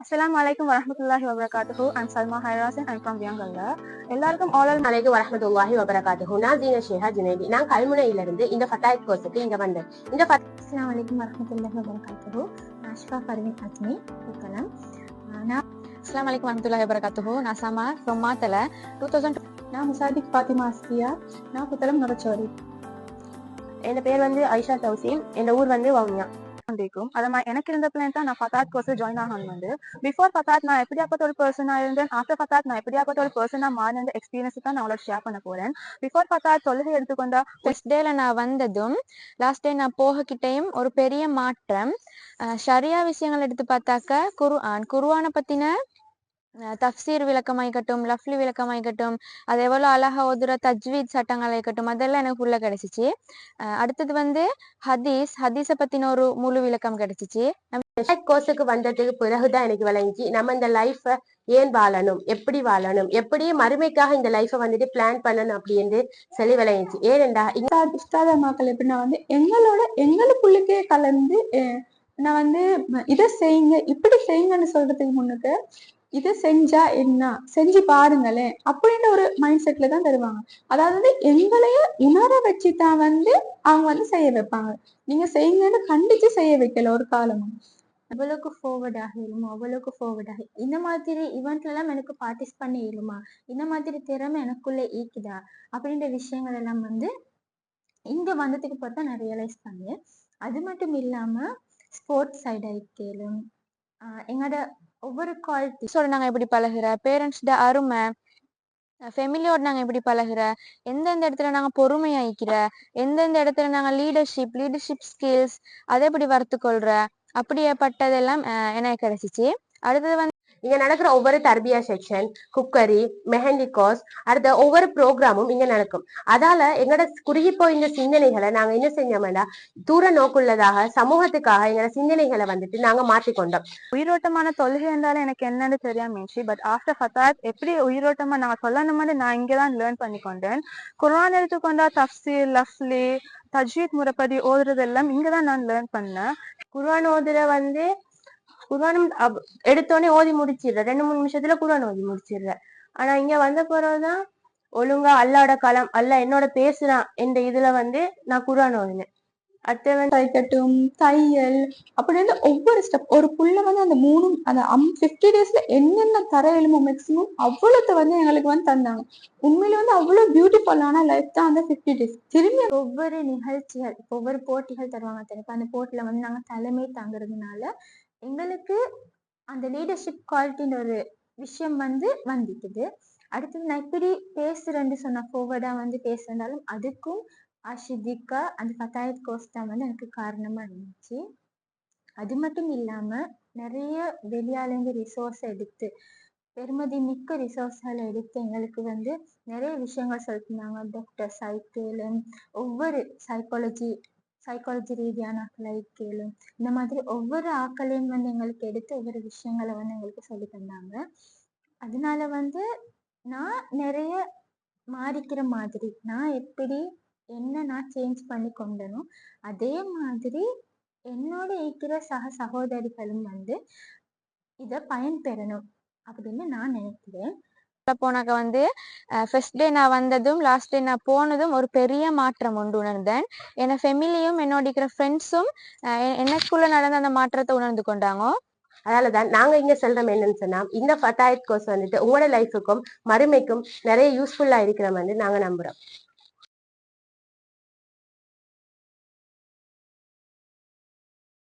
Assalamu alaikum warahmatullahi wabarakatuh. I'm Salma Hayrasin. I'm from Viyangalda. எல்லாருக்கும் all அலைக்கும் வரஹ்மத்துல்லாஹி வபரகாத்துஹு. நான் ஜீனா ஷேஹா ஜுனைதி. நான் கல்முனையிலிருந்து இந்த ஃபதாயித் கோர்ஸுக்கு இங்க வந்தேன். அஸ்ஸலாமு அலைக்கும் வரஹ்மத்துல்லாஹி வபரகாத்துஹு. நான் அஷ்ஃபா பர்வீன் அஸ்மி Puttalam. Assalamu alaikum warahmatullahi wabarakatuh. நான் சமா from மாத்தல 2000. நான் முசாதிக் ஃபாத்திமா அஸ்தியா. நான் புத்தளம் நொரச்சோரி. என் பேர் ஐஷா தௌசீம். என் ஊர் வவுனியா. எனக்கு இருந்த பிளான் தான் நான் ஃபதாத் கோர்ஸ் ஜாயின் ஆகணும். பிஃபோர் ஃபதாத் நான் எப்படியாப்பட்ட ஒரு பர்சனா இருந்தேன், ஆஃப்டர் ஃபதாத் நான் எப்படியாப்பட்ட ஒரு பர்சனா மாறின எக்ஸ்பீரியன்ஸ் தான் நான் அவளோட ஷேர் பண்ண போறேன். பிஃபோர் ஃபதாத் தொழுகை எடுத்துக்கொண்டா ஃபர்ஸ்ட் டேல நான் வந்ததும் லாஸ்ட் டே நான் போகக்கிட்டையும் ஒரு பெரிய மாற்றம். ஷரியா விஷயங்கள் எடுத்து பார்த்தாக்க குர்ஆனை பத்தின தஃப்சீர் விளக்கமாய்க்கட்டும், லஃப்லி விளக்கமாய்க்கட்டும், அது எவ்வளோ அழகா ஓதுற தஜ்வீத் சட்டங்கள் இருக்கட்டும், அதெல்லாம் எனக்கு ஃபுல்லா கிடைச்சிச்சு. அடுத்தது ஹதீஸை பத்தின ஒரு முழு விளக்கம் கிடைச்சிச்சு. கோர்ஸுக்கு வந்ததுக்கு பிறகுதான் எனக்கு விளங்கிச்சு நம்ம இந்த லைஃப ஏன் வாழணும், எப்படி வாழணும், எப்படி மறுமைக்காக இந்த லைஃப பிளான் பண்ணணும் அப்படின்னு சொல்லி விளங்கிச்சு. ஏனென்றா இஸ்தாத மக்கள் எப்படின்னா எங்களுக்குள்ளுக்கே கலந்து நான் இதை செய்யுங்க இப்படி செய்யுங்கன்னு சொல்றதுக்கு முன்னுக்கு இதை செஞ்சா என்ன, செஞ்சு பாருங்களேன் அப்படின்ற ஒரு மைண்ட் செட்ல தான் தருவாங்க. அதாவது எங்களைய உணர வச்சுதான் அவங்க செய்ய வைப்பாங்க. நீங்க செய்யுங்கன்னு கண்டிச்சு செய்ய வைக்கல ஒரு காலமும். அவ்வளவுக்கு ஃபார்வர்ட் ஆகிருமா, அவ்வளவுக்கு ஃபார்வர்ட் ஆகி இந்த மாதிரி இவெண்ட்ல எல்லாம் எனக்கு பார்ட்டிசிபேட் பண்ண இயலுமா, இந்த மாதிரி திறமை எனக்குள்ள ஈக்குதா அப்படின்ற விஷயங்கள் எல்லாம் இங்க வந்ததுக்கு பார்த்தா நான் ரியலைஸ் பண்ணேன். அது மட்டும் இல்லாம ஸ்போர்ட்ஸ் சைட் ஆயிக்கலும் எங்களோட ஒவ்வொரு குவாலிட்டிஸோட நாங்க எப்படி பழகுற, பேரண்ட்ஸ்ட அருமை, ஃபெமிலியோட நாங்க எப்படி பழகுற, எந்தெந்த இடத்துல நாங்க பொறுமையாய்க்கிற, எந்தெந்த இடத்துல நாங்க லீடர்ஷிப் ஸ்கில்ஸ் அதை எப்படி வறுத்துக்கொள்ற, அப்படியேப்பட்டதெல்லாம் எனக்கு கிடைச்சிச்சு. அடுத்தது இங்க நடக்கிற ஒவ்வொரு தர்பியா செக்ஷன், குக்கரி, மெஹந்தி கோர்ஸ், அடுத்த ஒவ்வொரு ப்ரோக்ராமும் இங்க நடக்கும். அதால எங்களோட குறுகி போயிருந்த சிந்தனைகளை நாங்க என்ன செஞ்சோம்னா தூர நோக்குள்ளதாக சமூகத்துக்காக எங்களோட சிந்தனைகளை நாங்க மாற்றிக்கொண்டோம். உயிரோட்டமான தொழுகை என்றாலும் எனக்கு என்னன்னு தெரியாமச்சு. பட் ஆஃப்டர் ஃபதாத் எப்படி உயிரோட்டமா நாங்க சொல்லணும்னு நான் இங்கதான் லேர்ன் பண்ணிக்கொண்டேன். குர்ஆன் எடுத்துக்கொண்டா தஃப்சீர், லஃப்லி, தஜ்வீத் முறைப்படி ஓதுறதெல்லாம் இங்கதான் நான் லேர்ன் பண்ணேன். குர்ஆன் ஓதுற குர்ஆனும் எடுத்தோடனே ஓதி முடிச்சிடுற, 2-3 நிமிஷத்துல குர்ஆன் ஓதி முடிச்சிடுற. ஆனா இங்க வந்த பிறகுதான் ஒழுங்கா அல்லாஹ்வோட கலாம், அல்லாஹ் என்னோட பேசுறான் என்ற இதுல நான் குர்ஆன் ஓதினேன். அடுத்த தைக்கட்டும், தையல் அப்படின்னு ஒவ்வொரு ஸ்டெப் ஒரு புள்ள அந்த 50 டேஸ்ல என்னென்ன தர எழுமோ மேக்சிமம் அவ்வளவு எங்களுக்கு தந்தாங்க. உண்மையில அவ்வளவு பியூட்டிஃபுல்லான லைஃப் தான் அந்த 50 டேஸ். திரும்பி ஒவ்வொரு நிகழ்ச்சிகள், ஒவ்வொரு போட்டிகள் தருவாங்க தெரியும். அந்த போட்டியில நாங்க தலைமை தாங்கிறதுனால எங்களுக்கு அந்த லீடர்ஷிப் குவாலிட்டின்ற ஒரு விஷயம் வந்துட்டுது. அடுத்தது நான் இப்படி பேசுறேன்னு சொன்ன ஃபோர்வர்டா பேசுறதாலும் அதுக்கும் ஆஷிதிகா அந்த ஃபதாயித் கோர்ஸ் தான் எனக்கு காரணமா இருந்துச்சு. அது மட்டும் இல்லாம நிறைய வெளியாலேருந்து ரிசோர்ஸ் எடுத்து, பெருமதி மிக்க ரிசோர்ஸ்களை எடுத்து எங்களுக்கு நிறைய விஷயங்கள் சொல்லியிருந்தாங்க. டாக்டர் சைக்கிளும் ஒவ்வொரு சைக்காலஜி ரீதியான ஆக்களும் இந்த மாதிரி ஒவ்வொரு ஆக்களையும் எங்களுக்கு எடுத்து ஒவ்வொரு விஷயங்களை எங்களுக்கு சொல்லி தந்தாங்க. அதனால நான் நிறைய மாறிக்கிற மாதிரி, நான் எப்படி நான் சேஞ்ச் பண்ணி கொண்டனோ அதே மாதிரி என்னோட இருக்கிற சகோதரிகளும் இத பயன்பெறணும் அப்படின்னு நான் நினைக்கிறேன். போனாக்க ஃபர்ஸ்ட் டே நான் வந்ததும் லாஸ்ட் டே நான் போனதும் ஒரு பெரிய மாற்றம் உணர்ந்தேன். என் ஃபெமிலியும் என்னோட இருக்கிற ஃப்ரெண்ட்ஸும் எனக்குள்ள நடந்த அந்த மாற்றத்தை உணர்ந்து கொண்டாங்க. அதனாலதான் நாங்க இங்க சொல்றோம் என்னன்னு சொன்னா, இந்த ஃபதாயித் கோர்ஸ் உங்களோட லைஃபுக்கும் மறுமைக்கும் நிறைய யூஸ்ஃபுல்லா இருக்கிற நாங்க நம்புறோம்.